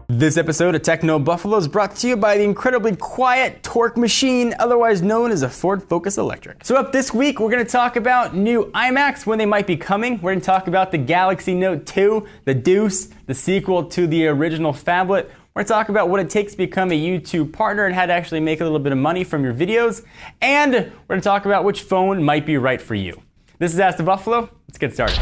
This episode of Techno Buffalo is brought to you by the incredibly quiet torque machine, otherwise known as a Ford Focus Electric. So up this week, we're going to talk about new iMacs, when they might be coming. We're going to talk about the Galaxy Note 2, the Deuce, the sequel to the original phablet. We're going to talk about what it takes to become a YouTube partner and how to actually make a little bit of money from your videos. And we're going to talk about which phone might be right for you. This is Ask the Buffalo. Let's get started.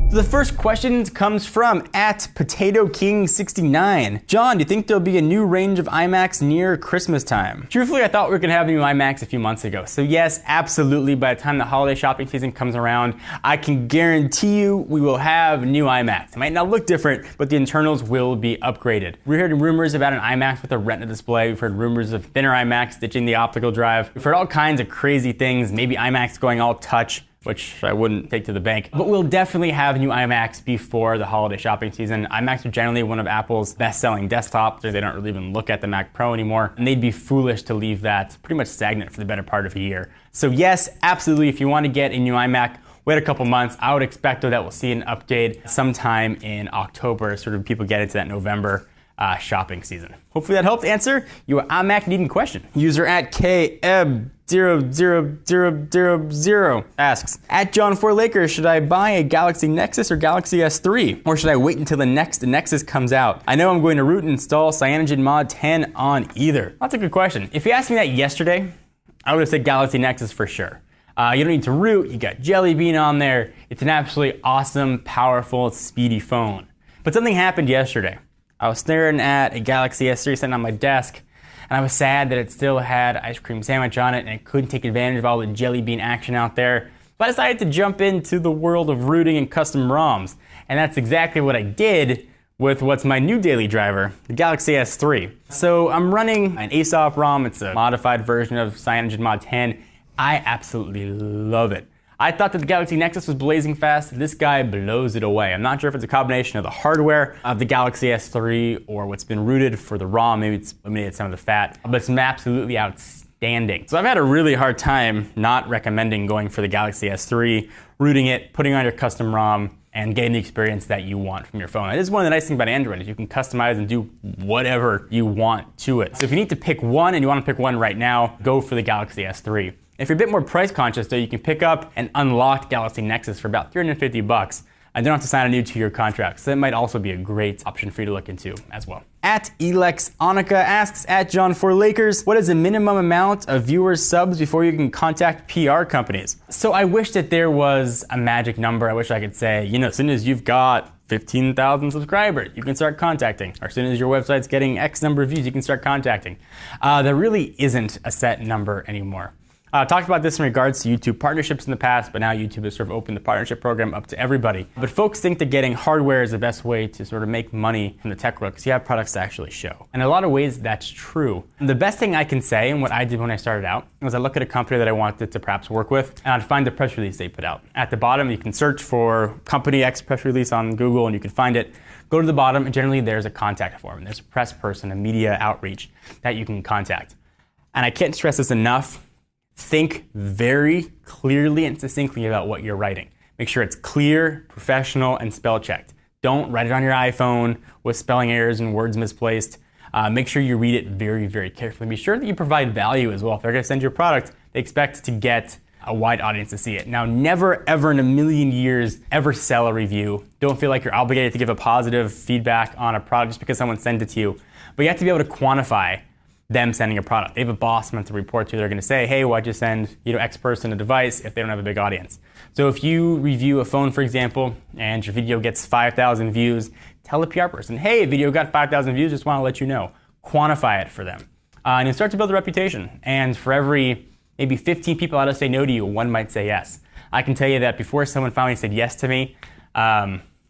The first question comes from @PotatoKing69. John, do you think there'll be a new range of iMacs near Christmas time? Truthfully, I thought we were going to have new iMacs a few months ago. So yes, absolutely. By the time the holiday shopping season comes around, I can guarantee you we will have new iMacs. It might not look different, but the internals will be upgraded. We're hearing rumors about an iMac with a retina display. We've heard rumors of thinner iMacs ditching the optical drive. We've heard all kinds of crazy things. Maybe iMacs going all touch, which I wouldn't take to the bank. But we'll definitely have new iMacs before the holiday shopping season. iMacs are generally one of Apple's best-selling desktops. They don't really even look at the Mac Pro anymore, and they'd be foolish to leave that pretty much stagnant for the better part of a year. So yes, absolutely, if you want to get a new iMac, wait a couple months. I would expect though that we'll see an update sometime in October, sort of people get into that November shopping season. Hopefully that helped answer your iMac needing question. User @KEB00000 asks, @John4Lakers, should I buy a Galaxy Nexus or Galaxy S3? Or should I wait until the next Nexus comes out? I know I'm going to root and install CyanogenMod 10 on either. That's a good question. If you asked me that yesterday, I would have said Galaxy Nexus for sure. You don't need to root, you got Jelly Bean on there. It's an absolutely awesome, powerful, speedy phone. But something happened yesterday. I was staring at a Galaxy S3 sitting on my desk, and I was sad that it still had ice cream sandwich on it and it couldn't take advantage of all the Jelly Bean action out there. But I decided to jump into the world of rooting and custom ROMs. And that's exactly what I did with what's my new daily driver, the Galaxy S3. So I'm running an ASOP ROM. It's a modified version of CyanogenMod 10. I absolutely love it. I thought that the Galaxy Nexus was blazing fast. This guy blows it away. I'm not sure if it's a combination of the hardware of the Galaxy S3 or what's been rooted for the ROM. Maybe it's eliminated some of the fat, but it's absolutely outstanding. So I've had a really hard time not recommending going for the Galaxy S3, rooting it, putting on your custom ROM, and getting the experience that you want from your phone. That is one of the nice things about Android, is you can customize and do whatever you want to it. So if you need to pick one and you want to pick one right now, go for the Galaxy S3. If you're a bit more price conscious though, you can pick up an unlocked Galaxy Nexus for about $350 and don't have to sign a new 2-year contract. So that might also be a great option for you to look into as well. @ElexOnica asks, @John4Lakers, what is the minimum amount of viewers subs before you can contact PR companies? So I wish that there was a magic number. I wish I could say, you know, as soon as you've got 15,000 subscribers, you can start contacting. Or as soon as your website's getting X number of views, you can start contacting. There really isn't a set number anymore. Talked about this in regards to YouTube partnerships in the past, but now YouTube has sort of opened the partnership program up to everybody. But folks think that getting hardware is the best way to sort of make money from the tech world because you have products to actually show. In a lot of ways, that's true. The best thing I can say, and what I did when I started out, was I look at a company that I wanted to perhaps work with, and I'd find the press release they put out. At the bottom, you can search for Company X press release on Google, and you can find it. Go to the bottom, and generally there's a contact form. There's a press person, a media outreach that you can contact. And I can't stress this enough. Think very clearly and succinctly about what you're writing. Make sure it's clear, professional, and spell checked. Don't write it on your iPhone with spelling errors and words misplaced. Make sure you read it very, very carefully. Be sure that you provide value as well. If they're going to send you a product, they expect to get a wide audience to see it. Now, never, ever in a million years, ever sell a review. Don't feel like you're obligated to give a positive feedback on a product just because someone sent it to you. But you have to be able to quantify them sending a product. They have a boss meant to report to. They're going to say, hey, why'd you send X person a device if they don't have a big audience? So if you review a phone, for example, and your video gets 5,000 views, tell the PR person, hey, video got 5,000 views, just want to let you know. Quantify it for them. And you start to build a reputation. And for every maybe 15 people out to say no to you, one might say yes. I can tell you that before someone finally said yes to me,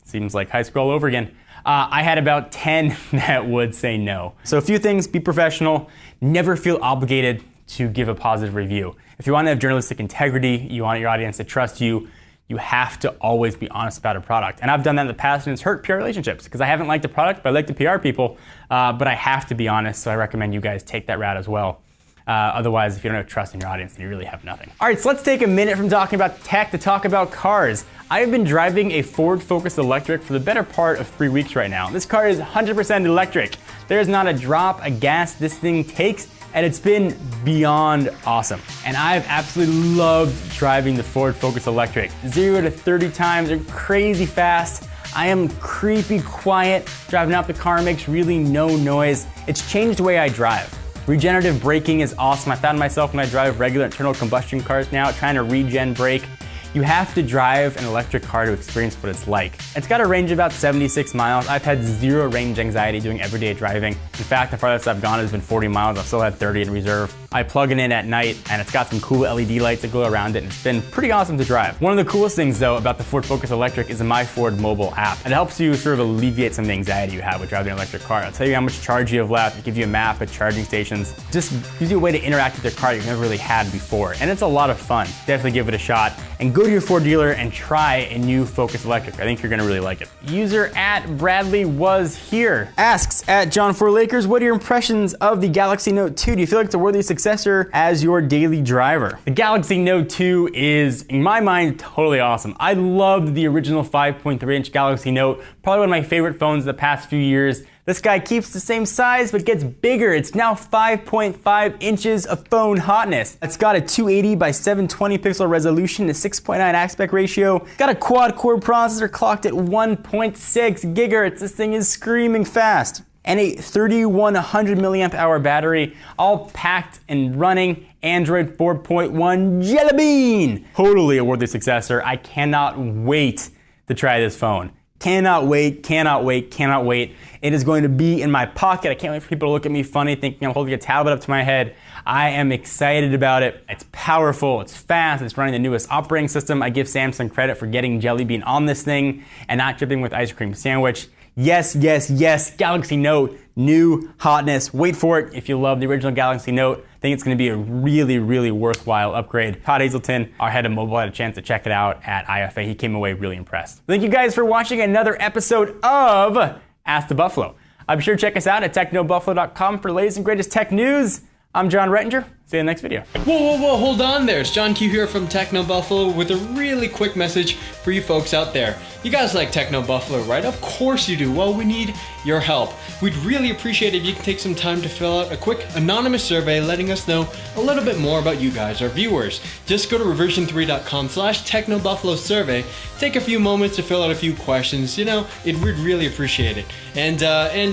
seems like high school all over again, I had about 10 that would say no. So a few things: be professional, never feel obligated to give a positive review. If you want to have journalistic integrity, you want your audience to trust you, You have to always be honest about a product. And I've done that in the past, and it's hurt PR relationships because I haven't liked the product, but I like the PR people. But I have to be honest, so I recommend you guys take that route as well. Otherwise, if you don't have trust in your audience, then you really have nothing. All right, so let's take a minute from talking about tech to talk about cars. I have been driving a Ford Focus Electric for the better part of 3 weeks right now. This car is 100% electric. There's not a drop of gas this thing takes, and it's been beyond awesome. And I've absolutely loved driving the Ford Focus Electric. 0 to 30 times are crazy fast. I am creepy quiet. Driving out the car makes really no noise. It's changed the way I drive. Regenerative braking is awesome. I found myself when I drive regular internal combustion cars now trying to regen brake. You have to drive an electric car to experience what it's like. It's got a range of about 76 miles. I've had 0 range anxiety doing everyday driving. In fact, the farthest I've gone has been 40 miles. I've still had 30 in reserve. I plug it in at night, and it's got some cool LED lights that glow around it, and it's been pretty awesome to drive. One of the coolest things, though, about the Ford Focus Electric is the My Ford mobile app. It helps you sort of alleviate some of the anxiety you have with driving an electric car. It'll tell you how much charge you have left. It gives you a map of charging stations. Just gives you a way to interact with your car you've never really had before, and it's a lot of fun. Definitely give it a shot, and go to your Ford dealer and try a new Focus Electric. I think you're gonna really like it. User @BradleyWasHere asks, @John4Lakers, what are your impressions of the Galaxy Note 2? Do you feel like it's a worthy successor as your daily driver? The Galaxy Note 2 is, in my mind, totally awesome. I loved the original 5.3-inch Galaxy Note, probably one of my favorite phones the past few years. This guy keeps the same size, but gets bigger. It's now 5.5 inches of phone hotness. It's got a 280 by 720 pixel resolution, a 6.9 aspect ratio. Got a quad-core processor clocked at 1.6 gigahertz. This thing is screaming fast. And a 3100 milliamp hour battery, all packed and running. Android 4.1 Jelly Bean. Totally a worthy successor. I cannot wait to try this phone. Cannot wait, cannot wait, cannot wait. It is going to be in my pocket. I can't wait for people to look at me funny thinking I'm holding a tablet up to my head. I am excited about it. It's powerful, it's fast, it's running the newest operating system. I give Samsung credit for getting Jelly Bean on this thing and not dripping with ice cream sandwich. Yes, yes, yes, Galaxy Note, new hotness. Wait for it if you love the original Galaxy Note. I think it's gonna be a really, really worthwhile upgrade. Todd Hazelton, our head of mobile, had a chance to check it out at IFA. He came away really impressed. Thank you guys for watching another episode of Ask the Buffalo. Be sure to check us out at technobuffalo.com for the latest and greatest tech news. I'm John Rettinger. See you in the next video. Whoa, hold on there. It's John Q here from Techno Buffalo with a really quick message for you folks out there. You guys like Techno Buffalo, right? Of course you do. Well, we need your help. We'd really appreciate it if you can take some time to fill out a quick anonymous survey letting us know a little bit more about you guys, our viewers. Just go to reversion3.com/technobuffalo survey. Take a few moments to fill out a few questions. You know, we'd really appreciate it. And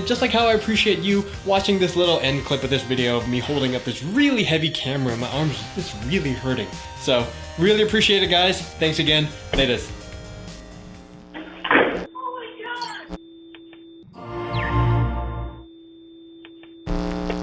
just like how I appreciate you watching this little end clip of this video of me holding up this really heavy camera, my arms are just really hurting. So, really appreciate it, guys. Thanks again. Latest.